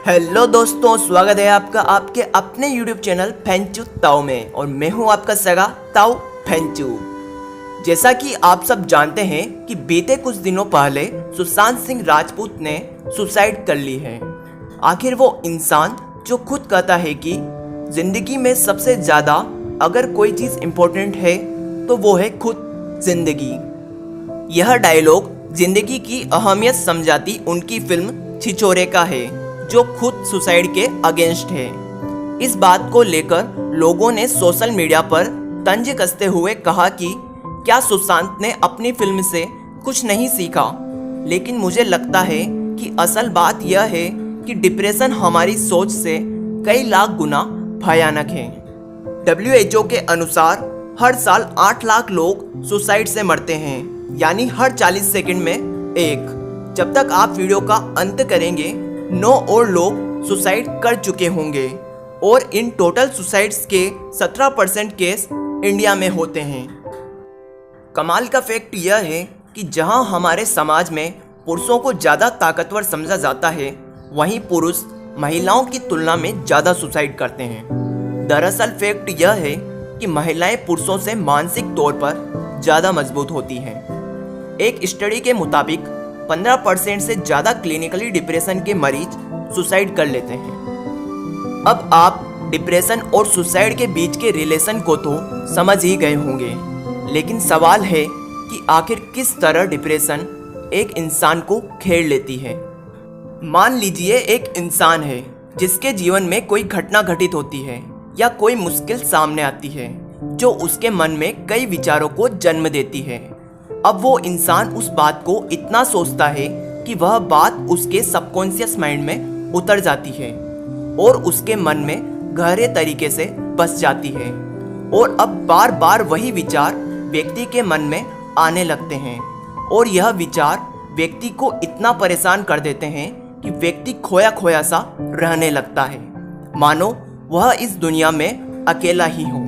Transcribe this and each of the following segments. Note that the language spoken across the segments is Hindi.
हेलो दोस्तों, स्वागत है आपका आपके अपने YouTube चैनल फेंचू ताओ में। और मैं हूं आपका सगा ताओ फेंचू। जैसा कि आप सब जानते हैं कि बीते कुछ दिनों पहले सुशांत सिंह राजपूत ने सुसाइड कर ली है। आखिर वो इंसान जो खुद कहता है कि जिंदगी में सबसे ज़्यादा अगर कोई चीज़ इम्पोर्टेंट है तो वो है खुद जिंदगी। यह डायलॉग जिंदगी की अहमियत समझाती उनकी फिल्म छिछोरे का है, जो खुद सुसाइड के अगेंस्ट है। इस बात को लेकर लोगों ने सोशल मीडिया पर तंज कसते हुए कहा कि क्या सुशांत ने अपनी फिल्म से कुछ नहीं सीखा। लेकिन मुझे लगता है कि असल बात यह है कि डिप्रेशन हमारी सोच से कई लाख गुना भयानक है। WHO के अनुसार हर साल 8 लाख लोग सुसाइड से मरते हैं, यानी हर 40 सेकंड में एक। जब तक आप वीडियो का अंत करेंगे 9 और लोग सुसाइड कर चुके होंगे और इन टोटल सुसाइड्स के 17% केस इंडिया में होते हैं। कमाल का फैक्ट यह है कि जहां हमारे समाज में पुरुषों को ज़्यादा ताकतवर समझा जाता है, वहीं पुरुष महिलाओं की तुलना में ज़्यादा सुसाइड करते हैं। दरअसल फैक्ट यह है कि महिलाएं पुरुषों से मानसिक तौर पर ज़्यादा मजबूत होती हैं। एक स्टडी के मुताबिक 15% से ज़्यादा क्लिनिकली डिप्रेशन के मरीज सुसाइड कर लेते हैं। अब आप डिप्रेशन और सुसाइड के बीच के रिलेशन को तो समझ ही गए होंगे, लेकिन सवाल है कि आखिर किस तरह डिप्रेशन एक इंसान को घेर लेती है। मान लीजिए एक इंसान है जिसके जीवन में कोई घटना घटित होती है या कोई मुश्किल सामने आती है जो उसके मन में कई विचारों को जन्म देती है। अब वो इंसान उस बात को इतना सोचता है कि वह बात उसके सबकॉन्शियस माइंड में उतर जाती है और उसके मन में गहरे तरीके से बस जाती है। और अब बार बार वही विचार व्यक्ति के मन में आने लगते हैं और यह विचार व्यक्ति को इतना परेशान कर देते हैं कि व्यक्ति खोया खोया सा रहने लगता है, मानो वह इस दुनिया में अकेला ही हो।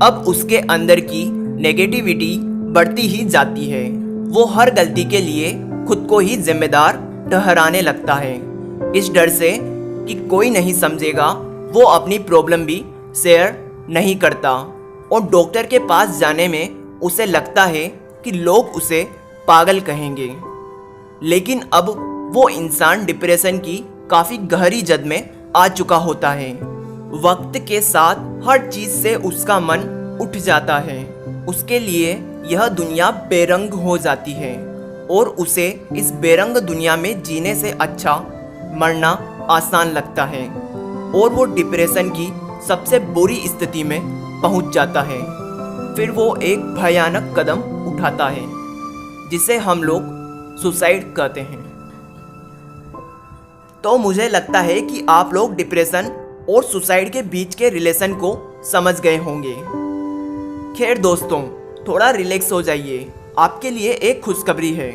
अब उसके अंदर की नेगेटिविटी बढ़ती ही जाती है। वो हर गलती के लिए खुद को ही जिम्मेदार ठहराने लगता है, इस डर से कि कोई नहीं समझेगा। वो अपनी प्रॉब्लम भी शेयर नहीं करता और डॉक्टर के पास जाने में उसे लगता है कि लोग उसे पागल कहेंगे। लेकिन अब वो इंसान डिप्रेशन की काफ़ी गहरी जद में आ चुका होता है। वक्त के साथ हर चीज़ से उसका मन उठ जाता है। उसके लिए यह दुनिया बेरंग हो जाती है और उसे इस बेरंग दुनिया में जीने से अच्छा मरना आसान लगता है और वो डिप्रेशन की सबसे बुरी स्थिति में पहुंच जाता है। फिर वो एक भयानक कदम उठाता है जिसे हम लोग सुसाइड कहते हैं। तो मुझे लगता है कि आप लोग डिप्रेशन और सुसाइड के बीच के रिलेशन को समझ गए होंगे। खैर दोस्तों, थोड़ा रिलैक्स हो जाइए। आपके लिए एक खुशखबरी है।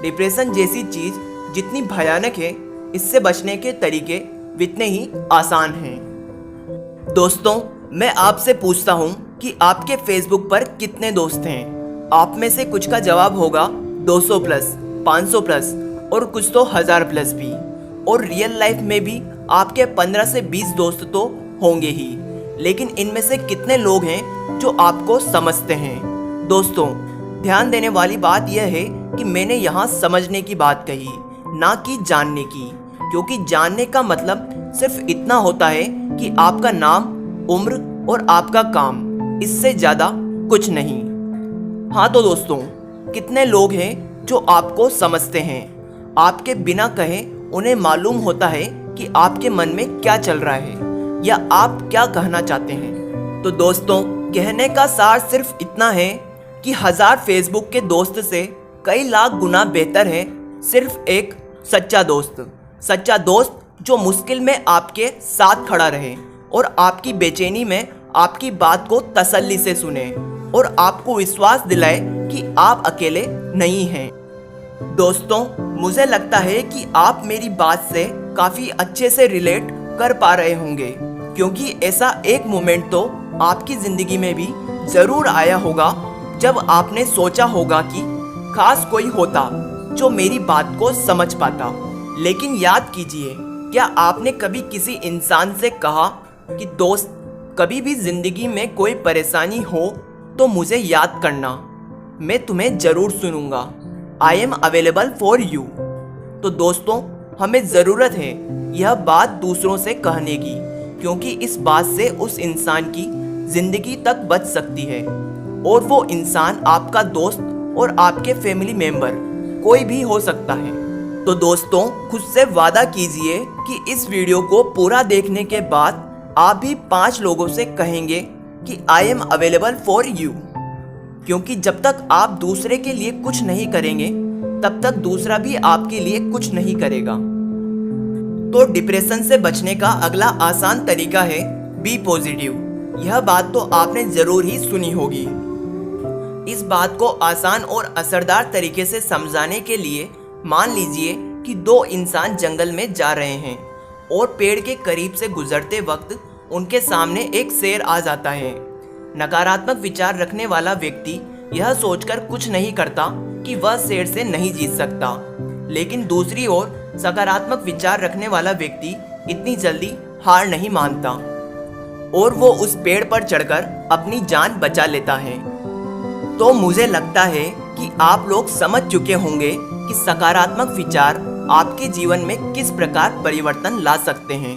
डिप्रेशन जैसी चीज़ जितनी भयानक है, इससे बचने के तरीके उतने ही आसान हैं। दोस्तों, मैं आपसे पूछता हूँ कि आपके फेसबुक पर कितने दोस्त हैं। आप में से कुछ का जवाब होगा 200 प्लस, 500 प्लस और कुछ तो 1000 प्लस भी। और रियल लाइफ में भी आपके 15 से 20 दोस्त तो होंगे ही। लेकिन इनमें से कितने लोग हैं जो आपको समझते हैं? दोस्तों, ध्यान देने वाली बात यह है कि मैंने यहाँ समझने की बात कही, ना कि जानने की, क्योंकि जानने का मतलब सिर्फ इतना होता है कि आपका नाम, उम्र और आपका काम, इससे ज़्यादा कुछ नहीं। हाँ तो दोस्तों, कितने लोग हैं जो आपको समझते हैं? आपके बिना कहे उन्हें मालूम होता है कि आपके मन में क्या चल रहा है या आप क्या कहना चाहते हैं। तो दोस्तों, कहने का सार सिर्फ इतना है कि 1000 फेसबुक के दोस्त से कई लाख गुना बेहतर है सिर्फ एक सच्चा दोस्त। सच्चा दोस्त जो मुश्किल में आपके साथ खड़ा रहे और आपकी बेचैनी में आपकी बात को तसल्ली से सुने और आपको विश्वास दिलाए कि आप अकेले नहीं हैं। दोस्तों, मुझे लगता है कि आप मेरी बात से काफ़ी अच्छे से रिलेट कर पा रहे होंगे, क्योंकि ऐसा एक मोमेंट तो आपकी ज़िंदगी में भी ज़रूर आया होगा जब आपने सोचा होगा कि काश कोई होता जो मेरी बात को समझ पाता। लेकिन याद कीजिए क्या आपने कभी किसी इंसान से कहा कि दोस्त, कभी भी जिंदगी में कोई परेशानी हो तो मुझे याद करना, मैं तुम्हें जरूर सुनूंगा, आई एम अवेलेबल फॉर यू। तो दोस्तों, हमें ज़रूरत है यह बात दूसरों से कहने की, क्योंकि इस बात से उस इंसान की ज़िंदगी तक बच सकती है। और वो इंसान आपका दोस्त और आपके फैमिली मेम्बर कोई भी हो सकता है। तो दोस्तों, खुद से वादा कीजिए कि इस वीडियो को पूरा देखने के बाद आप भी 5 लोगों से कहेंगे कि आई एम अवेलेबल फॉर यू, क्योंकि जब तक आप दूसरे के लिए कुछ नहीं करेंगे तब तक दूसरा भी आपके लिए कुछ नहीं करेगा। तो डिप्रेशन से बचने का अगला आसान तरीका है बी पॉजिटिव। यह बात तो आपने जरूर ही सुनी होगी। इस बात को आसान और असरदार तरीके से समझाने के लिए मान लीजिए कि 2 इंसान जंगल में जा रहे हैं और पेड़ के करीब से गुजरते वक्त उनके सामने एक शेर आ जाता है। नकारात्मक विचार रखने वाला व्यक्ति यह सोचकर कुछ नहीं करता कि वह शेर से नहीं जीत सकता, लेकिन दूसरी ओर सकारात्मक विचार रखने वाला व्यक्ति इतनी जल्दी हार नहीं मानता और वो उस पेड़ पर चढ़कर अपनी जान बचा लेता है। तो मुझे लगता है कि आप लोग समझ चुके होंगे कि सकारात्मक विचार आपके जीवन में किस प्रकार परिवर्तन ला सकते हैं।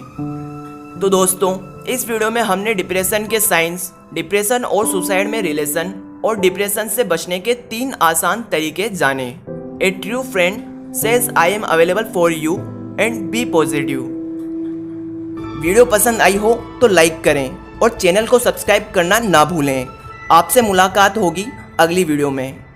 तो दोस्तों, इस वीडियो में हमने डिप्रेशन के साइंस, डिप्रेशन और सुसाइड में रिलेशन और डिप्रेशन से बचने के 3 आसान तरीके जाने। A true friend says I am available for you and be positive. Video पसंद आई हो तो लाइक करें और चैनल को सब्सक्राइब करना ना भूलें। आपसे मुलाकात होगी अगली वीडियो में।